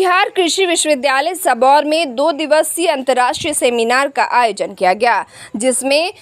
बिहार कृषि विश्वविद्यालय सबौर में 2 दिवसीय अंतर्राष्ट्रीय सेमिनार का आयोजन किया गया, जिसमें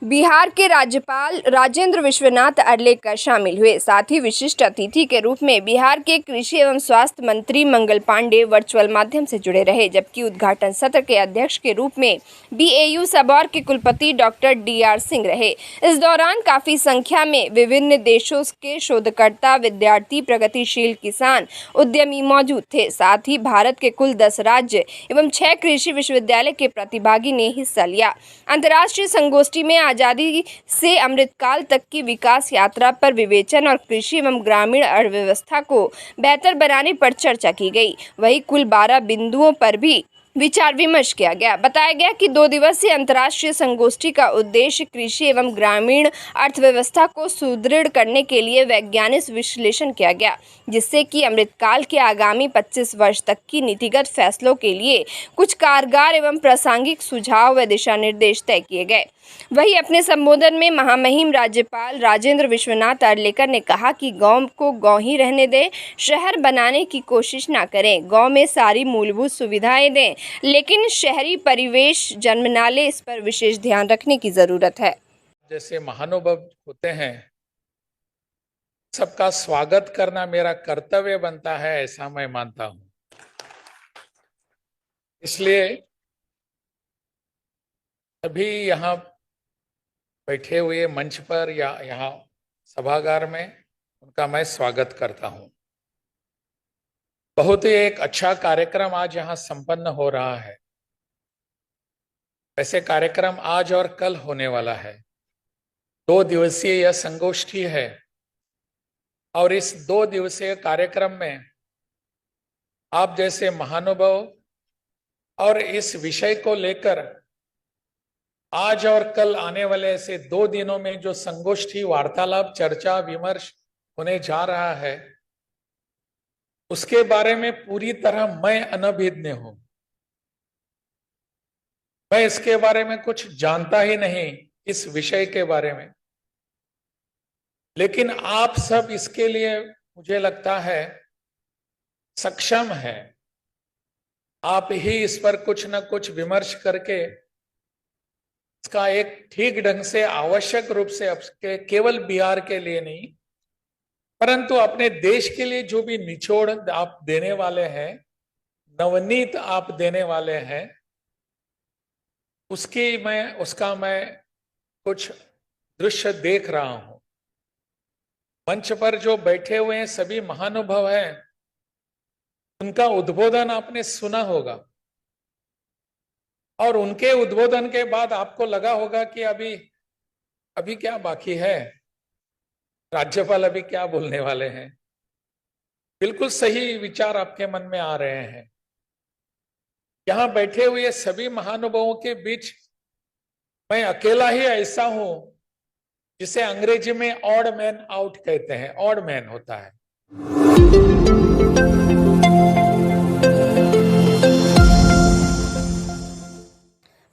बिहार के राज्यपाल राजेंद्र विश्वनाथ अर्लेकर शामिल हुए। साथ ही विशिष्ट अतिथि के रूप में बिहार के कृषि एवं स्वास्थ्य मंत्री मंगल पांडे वर्चुअल माध्यम से जुड़े रहे, जबकि उद्घाटन सत्र के अध्यक्ष के रूप में बीएयू सबौर के कुलपति डॉक्टर डीआर सिंह रहे। इस दौरान काफी संख्या में विभिन्न देशों के शोधकर्ता, विद्यार्थी, प्रगतिशील किसान, उद्यमी मौजूद थे। साथ ही भारत के कुल 10 राज्य एवं 6 कृषि विश्वविद्यालय के प्रतिभागी ने हिस्सा लिया। अंतर्राष्ट्रीय संगोष्ठी में आजादी से अमृतकाल तक की विकास यात्रा पर विवेचन और कृषि एवं ग्रामीण अर्थव्यवस्था को बेहतर बनाने पर चर्चा की गई। वहीं कुल 12 बिंदुओं पर भी विचार विमर्श किया गया। बताया गया कि 2 दिवसीय अंतर्राष्ट्रीय संगोष्ठी का उद्देश्य कृषि एवं ग्रामीण अर्थव्यवस्था को सुदृढ़ करने के लिए वैज्ञानिक विश्लेषण किया गया, जिससे कि अमृतकाल के आगामी 25 वर्ष तक की नीतिगत फैसलों के लिए कुछ कारगर एवं प्रासंगिक सुझाव व दिशा निर्देश तय किए गए। वहीं अपने संबोधन में महामहिम राज्यपाल राजेंद्र विश्वनाथ अर्लेकर ने कहा कि गांव को गांव ही रहने दें, शहर बनाने की कोशिश ना करें। गांव में सारी मूलभूत सुविधाएं दें, लेकिन शहरी परिवेश जन्म ना ले, इस पर विशेष ध्यान रखने की जरूरत है। जैसे महानुभाव होते हैं, सबका स्वागत करना मेरा कर्तव्य बनता है, ऐसा मैं मानता हूं। इसलिए अभी यहाँ बैठे हुए मंच पर या यहाँ सभागार में उनका मैं स्वागत करता हूं। बहुत ही एक अच्छा कार्यक्रम आज यहाँ संपन्न हो रहा है। ऐसे कार्यक्रम आज और कल होने वाला है। 2 दिवसीय यह संगोष्ठी है और इस 2 दिवसीय कार्यक्रम में आप जैसे महानुभाव और इस विषय को लेकर आज और कल आने वाले ऐसे 2 दिनों में जो संगोष्ठी, वार्तालाप, चर्चा, विमर्श होने जा रहा है, उसके बारे में पूरी तरह मैं अनभिज्ञ हूं। मैं इसके बारे में कुछ जानता ही नहीं, इस विषय के बारे में। लेकिन आप सब इसके लिए मुझे लगता है सक्षम है। आप ही इस पर कुछ न कुछ विमर्श करके इसका एक ठीक ढंग से, आवश्यक रूप से केवल बिहार के लिए नहीं परंतु अपने देश के लिए जो भी निचोड़ आप देने वाले हैं, नवनीत आप देने वाले हैं, उसका मैं कुछ दृश्य देख रहा हूं। मंच पर जो बैठे हुए हैं सभी महानुभाव हैं, उनका उद्बोधन आपने सुना होगा और उनके उद्बोधन के बाद आपको लगा होगा कि अभी क्या बाकी है, राज्यपाल अभी क्या बोलने वाले हैं। बिल्कुल सही विचार आपके मन में आ रहे हैं। यहां बैठे हुए सभी महानुभावों के बीच मैं अकेला ही ऐसा हूं जिसे अंग्रेजी में ऑड मैन आउट कहते हैं। ऑड मैन होता है।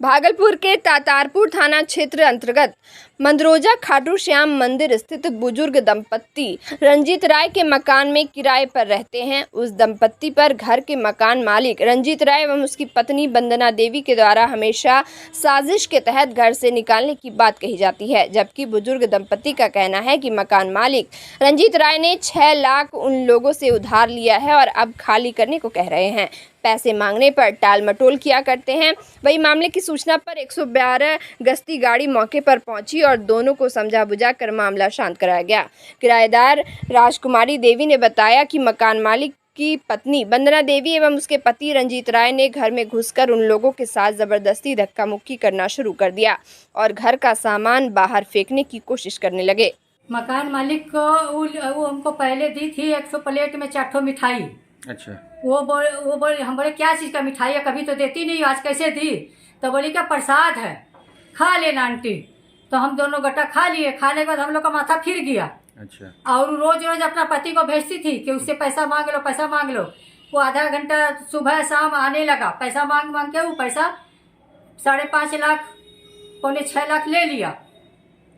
भागलपुर के तातारपुर थाना क्षेत्र अंतर्गत मंदरोजा खाटू श्याम मंदिर स्थित बुजुर्ग दंपत्ति रंजीत राय के मकान में किराए पर रहते हैं। उस दंपत्ति पर घर के मकान मालिक रंजीत राय एवं उसकी पत्नी वंदना देवी के द्वारा हमेशा साजिश के तहत घर से निकालने की बात कही जाती है, जबकि बुजुर्ग दंपत्ति का कहना है कि मकान मालिक रंजीत राय ने 6 लाख उन लोगों से उधार लिया है और अब खाली करने को कह रहे हैं। पैसे मांगने पर टाल मटोल किया करते हैं। वही मामले की सूचना पर 112 गश्ती गाड़ी मौके पर पहुंची और दोनों को समझा बुझाकर मामला शांत कराया गया। किराएदार राजकुमारी देवी ने बताया कि मकान मालिक की पत्नी वंदना देवी एवं उसके पति रंजीत राय ने घर में घुसकर उन लोगों के साथ जबरदस्ती धक्का मुक्की करना शुरू कर दिया और घर का सामान बाहर फेंकने की कोशिश करने लगे। मकान मालिक को वो हमको पहले दी थी 100 प्लेट में 4 ठो मिठाई। अच्छा। वो बोले हम बोले क्या चीज़ का मिठाई है, कभी तो देती नहीं, आज कैसे दी? तो बोली क्या प्रसाद है, खा लेना आंटी। तो हम दोनों गट्टा खा लिए। खाने के बाद हम लोग का माथा फिर गया। अच्छा। और रोज रोज अपना पति को भेजती थी कि उससे पैसा मांग लो, पैसा मांग लो। वो आधा घंटा सुबह शाम आने लगा, पैसा मांग मांग के वो पैसा 5.5 लाख, 5.25 लाख ले लिया।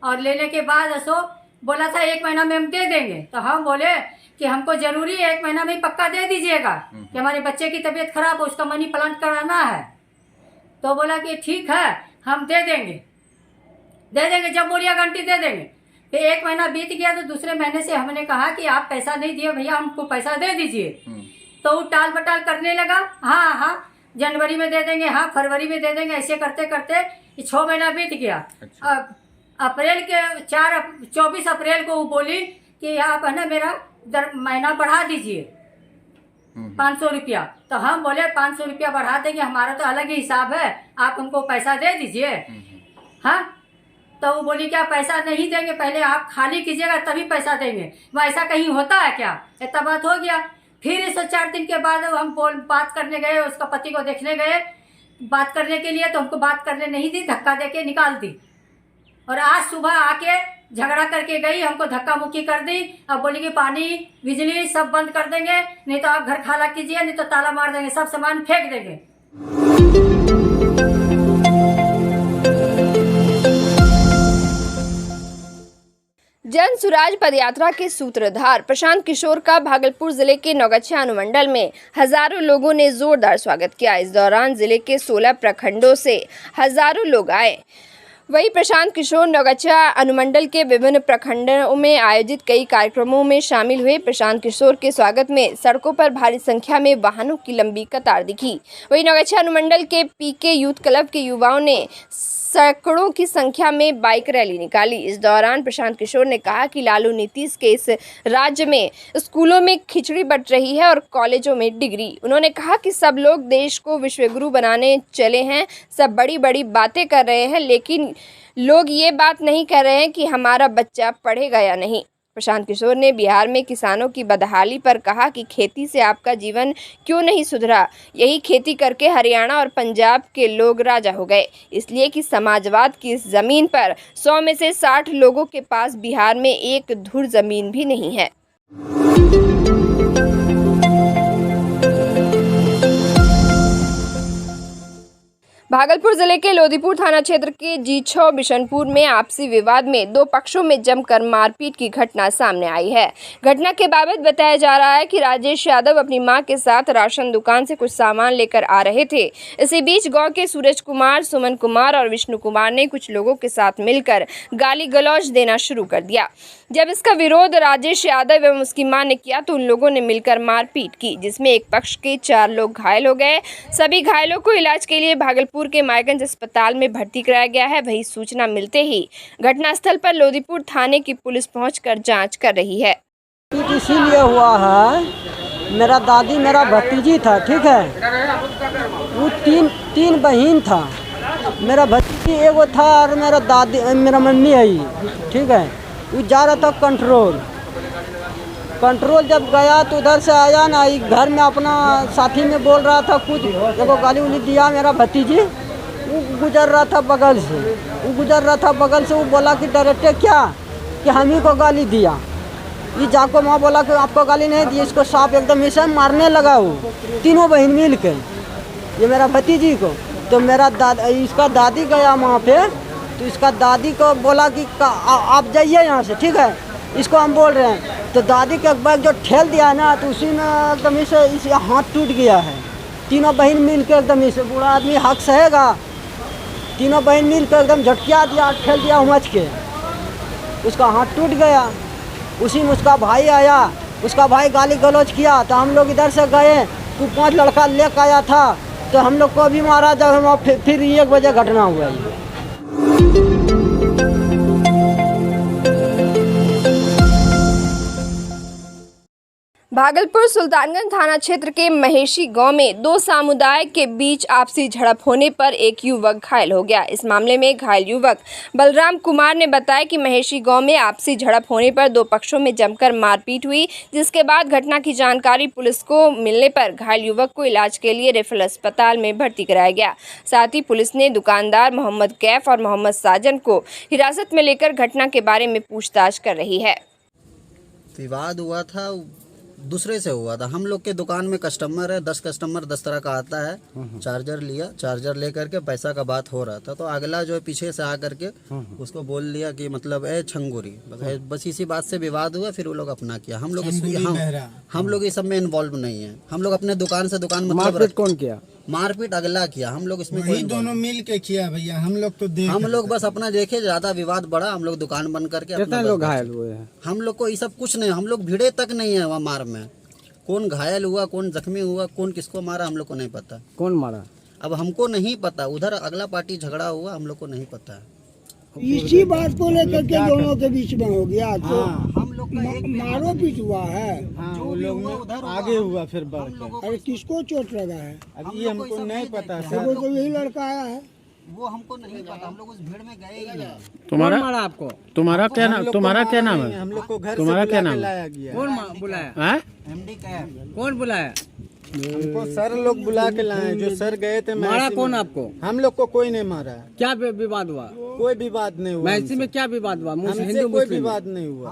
और लेने के बाद ऐसो बोला था 1 महीना में हम दे देंगे। तो हम बोले कि हमको जरूरी है 1 महीना में पक्का दे दीजिएगा कि हमारे बच्चे की तबीयत खराब हो, उसका मनी प्लांट कराना है। तो बोला कि ठीक है हम दे देंगे जब बोलिया घंटी दे देंगे। फिर 1 महीना बीत गया तो दूसरे महीने से हमने कहा कि आप पैसा नहीं दिए भैया, हमको पैसा दे दीजिए। तो वो टाल बटाल करने लगा, हाँ जनवरी में दे देंगे, हाँ फरवरी में दे देंगे। ऐसे करते करते 6 महीना बीत गया। अब अप्रैल के 24 अप्रैल को वो बोली कि आप है ना मेरा महीना बढ़ा दीजिए 500 रुपया। तो हम बोले 500 रुपया बढ़ा देंगे, हमारा तो अलग ही हिसाब है, आप हमको पैसा दे दीजिए। हाँ, तो वो बोली क्या पैसा नहीं देंगे, पहले आप खाली कीजिएगा तभी पैसा देंगे। वह ऐसा कहीं होता है क्या? इतना बात हो गया। फिर इस 4 दिन के बाद हम बात करने गए, उसका पति को देखने गए बात करने के लिए, तो हमको बात करने नहीं दी, धक्का देके निकाल दी। और आज सुबह आके झगड़ा करके गई, हमको धक्का मुक्की कर दी। अब बोली कि पानी बिजली सब बंद कर देंगे, नहीं तो आप घर खाला कीजिए, नहीं तो ताला मार देंगे, सब सामान फेंक देंगे। जन सुराज पदयात्रा के सूत्रधार प्रशांत किशोर का भागलपुर जिले के नौगछिया अनुमंडल में हजारों लोगों ने जोरदार स्वागत किया। इस दौरान जिले के 16 प्रखंडों से हजारों लोग आए। वहीं प्रशांत किशोर नौगछिया अनुमंडल के विभिन्न प्रखंडों में आयोजित कई कार्यक्रमों में शामिल हुए। प्रशांत किशोर के स्वागत में सड़कों पर भारी संख्या में वाहनों की लंबी कतार दिखी। वहीं नौगछिया अनुमंडल के पीके यूथ क्लब के युवाओं ने सैकड़ों की संख्या में बाइक रैली निकाली। इस दौरान प्रशांत किशोर ने कहा कि लालू नीतीश के इस राज्य में स्कूलों में खिचड़ी बंट रही है और कॉलेजों में डिग्री। उन्होंने कहा कि सब लोग देश को विश्वगुरु बनाने चले हैं, सब बड़ी बड़ी बातें कर रहे हैं, लेकिन लोग ये बात नहीं कह रहे हैं कि हमारा बच्चा पढ़ेगा या नहीं। प्रशांत किशोर ने बिहार में किसानों की बदहाली पर कहा कि खेती से आपका जीवन क्यों नहीं सुधरा, यही खेती करके हरियाणा और पंजाब के लोग राजा हो गए, इसलिए कि समाजवाद की इस जमीन पर 100 में से 60 लोगों के पास बिहार में एक धुर जमीन भी नहीं है। भागलपुर जिले के लोदीपुर थाना क्षेत्र के जी6 बिशनपुर में आपसी विवाद में 2 पक्षों में जमकर मारपीट की घटना सामने आई है। घटना के बाबत बताया जा रहा है कि राजेश यादव अपनी मां के साथ राशन दुकान से कुछ सामान लेकर आ रहे थे। इसी बीच गांव के सूरज कुमार, सुमन कुमार और विष्णु कुमार ने कुछ लोगों के साथ मिलकर गाली गलौज देना शुरू कर दिया। जब इसका विरोध राजेश यादव एवं उसकी मां ने किया तो उन लोगों ने मिलकर मारपीट की, जिसमें एक पक्ष के 4 लोग घायल हो गए। सभी घायलों को इलाज के लिए भागलपुर के मायगंज अस्पताल में भर्ती कराया गया है। वहीं सूचना मिलते ही घटनास्थल पर लोदीपुर थाने की पुलिस पहुंचकर जांच कर रही है। इसीलिए हुआ है, मेरा दादी मेरा भतीजी था, ठीक है, वो तीन बहन था, मेरा भतीजी एगो था और मेरा दादी मेरा मम्मी है, ठीक है। वो जा रहा था कंट्रोल जब गया तो उधर से आया ना, घर में अपना साथी में बोल रहा था कुछ, देखो गाली उली दिया। मेरा भतीजी वो गुजर रहा था बगल से, वो बोला कि डायरेक्टर क्या कि हम ही को गाली दिया। ये जाको माँ बोला कि आपको गाली नहीं दी, इसको सांप एकदम इसे मारने लगा। वो तीनों बहन मिल के ये मेरा भतीजी को, तो इसका दादी गया वहाँ पे, तो इसका दादी को बोला कि आप जाइए यहाँ से, ठीक है, इसको हम बोल रहे हैं। तो दादी के बैग जो ठेल दिया ना, तो उसी में एकदम इसे हाथ टूट गया है। तीनों बहन मिल के एकदम इसे, बूढ़ा आदमी हक सहेगा, तीनों बहन मिल के एकदम झटकिया दिया, ठेल दिया उमच के, उसका हाथ टूट गया। उसी में उसका भाई आया, उसका भाई गाली गलौज किया, तो हम लोग इधर से गए, तो 5 लड़का लेकर आया था, तो हम लोग को भी मारा। जब हम फिर 1 बजे घटना हुआ ये। भागलपुर सुल्तानगंज थाना क्षेत्र के महेशी गांव में 2 समुदाय के बीच आपसी झड़प होने पर एक युवक घायल हो गया। इस मामले में घायल युवक बलराम कुमार ने बताया कि महेशी गांव में आपसी झड़प होने पर 2 पक्षों में जमकर मारपीट हुई, जिसके बाद घटना की जानकारी पुलिस को मिलने पर घायल युवक को इलाज के लिए रेफरल अस्पताल में भर्ती कराया गया। साथ ही पुलिस ने दुकानदार मोहम्मद कैफ और मोहम्मद साजन को हिरासत में लेकर घटना के बारे में पूछताछ कर रही है। विवाद हुआ था, दूसरे से हुआ था। हम लोग के दुकान में कस्टमर है, 10 कस्टमर 10 तरह का आता है। चार्जर लिया, चार्जर लेकर के पैसा का बात हो रहा था, तो अगला जो है पीछे से आकर के उसको बोल दिया कि मतलब छंगूरी, बस इसी बात से विवाद हुआ। फिर वो लोग अपना किया। हम लोग हम लोग इस सब में इन्वॉल्व नहीं है। हम लोग अपने दुकान से दुकान मतलब मारपीट कौन किया? मारपीट अगला किया। हम लोग इसमें वही दोनों मिल के किया भैया। हम लोग तो हम लोग बस अपना देखे, ज्यादा विवाद बढ़ा, हम लोग दुकान बंद करके कितने लोग घायल हुए हैं? हम लोग को ये सब कुछ नहीं, हम लोग भिड़े तक नहीं है वहाँ मार में। कौन घायल हुआ, कौन जख्मी हुआ, कौन किसको मारा, हम लोग को नहीं पता। कौन मारा? अब हमको नहीं पता। उधर अगला पार्टी झगड़ा हुआ, हम लोग को नहीं पता है। इसी बात को लेकर के दोनों के बीच में हो गया, तो हम लोग का एक मारो पीट हुआ है। वो लोग आगे हुआ फिर बढ़ के। अरे किसको चोट लगा है? अब ये हमको नहीं पता वो तो यही लड़का आया है। वो हमको नहीं पता। हम लोग उस भीड़ में गए ही नहीं। तुम्हारा मारा आपको? तुम्हारा क्या नाम है? हम लोग को घर तुम्हारा से क्या बुला नाम के है? लाया गया। कौन बुलाया? हैं? एमडी कैब कौन बुलाया? हमको सर लोग बुला के लाए। जो सर गए थे मारा महसी कौन में। आपको? हम लोग को कोई नहीं मारा। क्या विवाद हुआ? कोई विवाद नहीं हुआ। महसी में क्या विवाद हुआ? हमसे हिंदू कोई मुस्लिम विवाद नहीं हुआ।